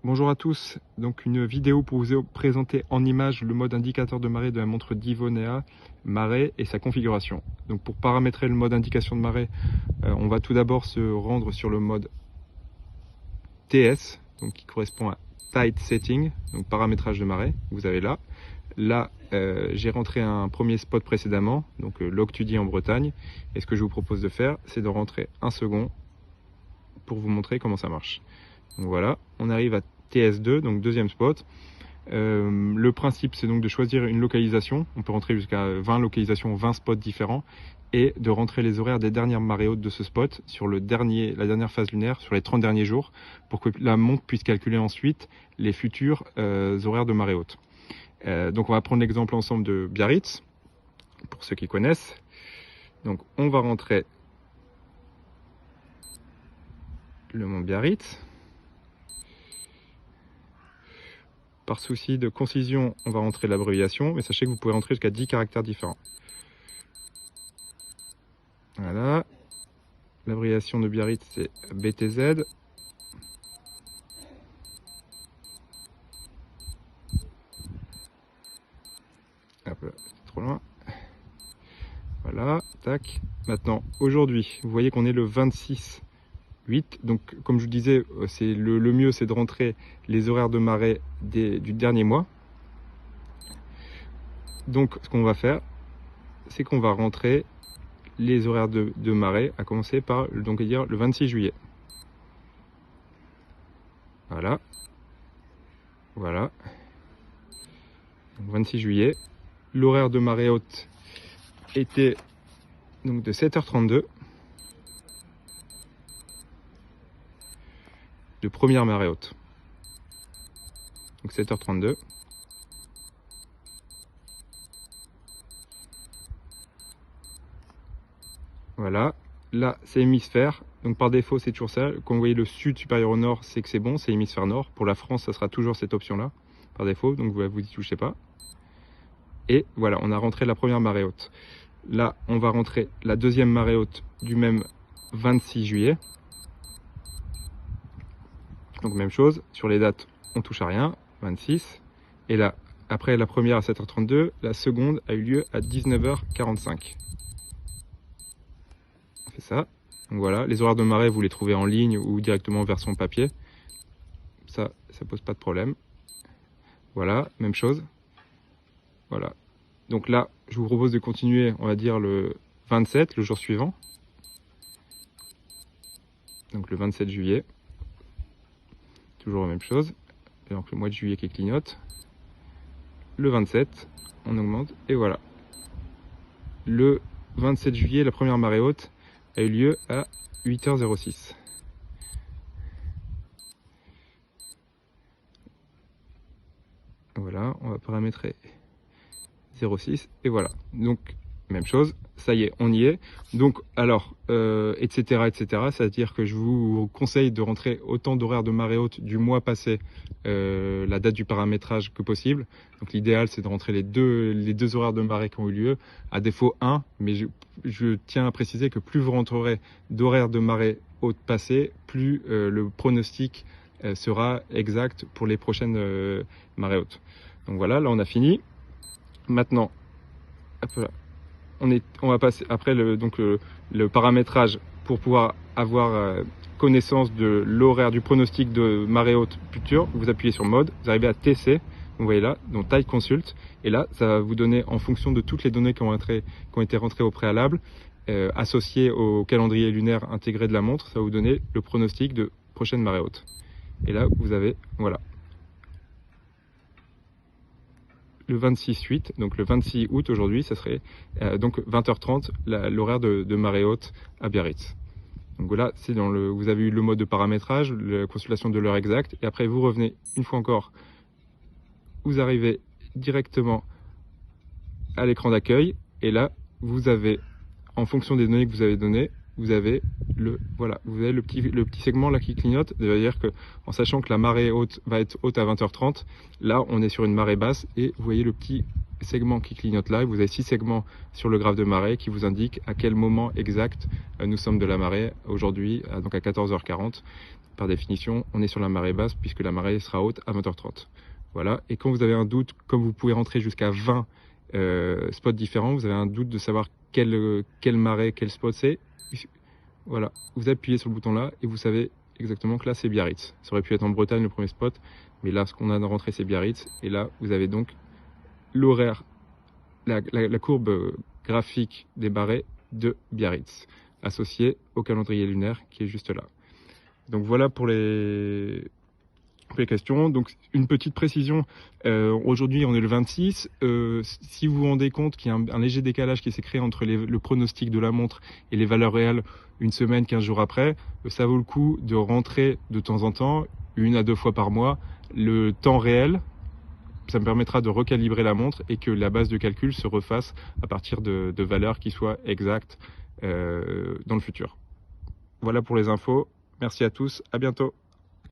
Bonjour à tous, donc une vidéo pour vous présenter en image le mode indicateur de marée de la montre Divonea marée et sa configuration. Donc pour paramétrer le mode indication de marée, on va tout d'abord se rendre sur le mode TS, donc qui correspond à Tight Setting, donc paramétrage de marée, vous avez là. Là, j'ai rentré un premier spot précédemment, donc Loch-Tudy en Bretagne, et ce que je vous propose de faire, c'est de rentrer un second pour vous montrer comment ça marche. Donc voilà, on arrive à TS2, donc deuxième spot. Le principe, c'est donc de choisir une localisation. On peut rentrer jusqu'à 20 localisations, 20 spots différents, et de rentrer les horaires des dernières marées hautes de ce spot sur la dernière phase lunaire, sur les 30 derniers jours, pour que la montre puisse calculer ensuite les futurs horaires de marée haute. Donc on va prendre l'exemple ensemble de Biarritz, pour ceux qui connaissent. Donc on va rentrer le mont Biarritz. Par souci de concision, on va rentrer l'abréviation, mais sachez que vous pouvez rentrer jusqu'à 10 caractères différents. Voilà. L'abréviation de Biarritz, c'est BTZ. Hop là, c'est trop loin. Voilà, tac. Maintenant, aujourd'hui, vous voyez qu'on est le 26/8. Donc, comme je vous disais, le mieux, c'est de rentrer les horaires de marée du dernier mois. Donc, ce qu'on va faire, c'est qu'on va rentrer les horaires de marée, à commencer par donc dire le 26 juillet. Voilà. Voilà. Donc, 26 juillet. L'horaire de marée haute était donc de 7h32. De première marée haute. Donc 7h32. Voilà. Là, c'est hémisphère. Donc par défaut, c'est toujours ça. Quand vous voyez le sud supérieur au nord, c'est que c'est bon, c'est hémisphère nord. Pour la France, ça sera toujours cette option-là, par défaut. Donc vous y touchez pas. Et voilà, on a rentré la première marée haute. Là, on va rentrer la deuxième marée haute du même 26 juillet. Donc même chose, sur les dates, on touche à rien, 26. Et là, après la première à 7h32, la seconde a eu lieu à 19h45. On fait ça. Donc voilà, les horaires de marée, vous les trouvez en ligne ou directement en version papier. Ça pose pas de problème. Voilà, même chose. Voilà. Donc là, je vous propose de continuer, on va dire le 27, le jour suivant. Donc le 27 juillet. Toujours la même chose, et donc le mois de juillet qui clignote. Le 27, on augmente, et voilà. Le 27 juillet, la première marée haute a eu lieu à 8h06. Voilà, on va paramétrer 06, et voilà. Donc, même chose, ça y est, on y est. Donc, alors, etc., etc. C'est-à-dire que je vous conseille de rentrer autant d'horaires de marée haute du mois passé, la date du paramétrage que possible. Donc, l'idéal, c'est de rentrer les deux horaires de marée qui ont eu lieu. À défaut, un, mais je tiens à préciser que plus vous rentrerez d'horaires de marée haute passé, plus le pronostic sera exact pour les prochaines marées hautes. Donc voilà, là, on a fini. Maintenant, hop là. On va passer après le paramétrage pour pouvoir avoir connaissance de l'horaire du pronostic de marée haute future. Vous appuyez sur mode, vous arrivez à TC, vous voyez là, donc Tight Consult, et là ça va vous donner en fonction de toutes les données qui ont été rentrées au préalable, associées au calendrier lunaire intégré de la montre, ça va vous donner le pronostic de prochaine marée haute. Et là vous avez, voilà. Le 26/8, donc le 26 août aujourd'hui, ça serait donc 20h30 l'horaire de marée haute à Biarritz. Donc là, vous avez eu le mode de paramétrage, la consultation de l'heure exacte, et après vous revenez une fois encore, vous arrivez directement à l'écran d'accueil, et là vous avez, en fonction des données que vous avez données, vous avez le petit segment là qui clignote, c'est-à-dire que en sachant que la marée haute va être haute à 20h30, là on est sur une marée basse et vous voyez le petit segment qui clignote là, vous avez 6 segments sur le graphe de marée qui vous indiquent à quel moment exact nous sommes de la marée aujourd'hui, donc à 14h40. par définition, on est sur la marée basse puisque la marée sera haute à 20h30. Voilà. Et quand vous avez un doute, comme vous pouvez rentrer jusqu'à 20 spots différents, vous avez un doute de savoir quelle marée, quel spot c'est. Voilà. Vous appuyez sur le bouton là et vous savez exactement que là c'est Biarritz. Ça aurait pu être en Bretagne le premier spot, mais là ce qu'on a rentré c'est Biarritz. Et là vous avez donc l'horaire, la courbe graphique des barrés de Biarritz, associée au calendrier lunaire qui est juste là. Donc voilà pour les questions. Donc une petite précision, aujourd'hui on est le 26, si vous vous rendez compte qu'il y a un léger décalage qui s'est créé entre le pronostic de la montre et les valeurs réelles une semaine, 15 jours après, ça vaut le coup de rentrer de temps en temps, 1 à 2 fois par mois, le temps réel. Ça me permettra de recalibrer la montre et que la base de calcul se refasse à partir de valeurs qui soient exactes dans le futur. Voilà pour les infos. Merci à tous, à bientôt.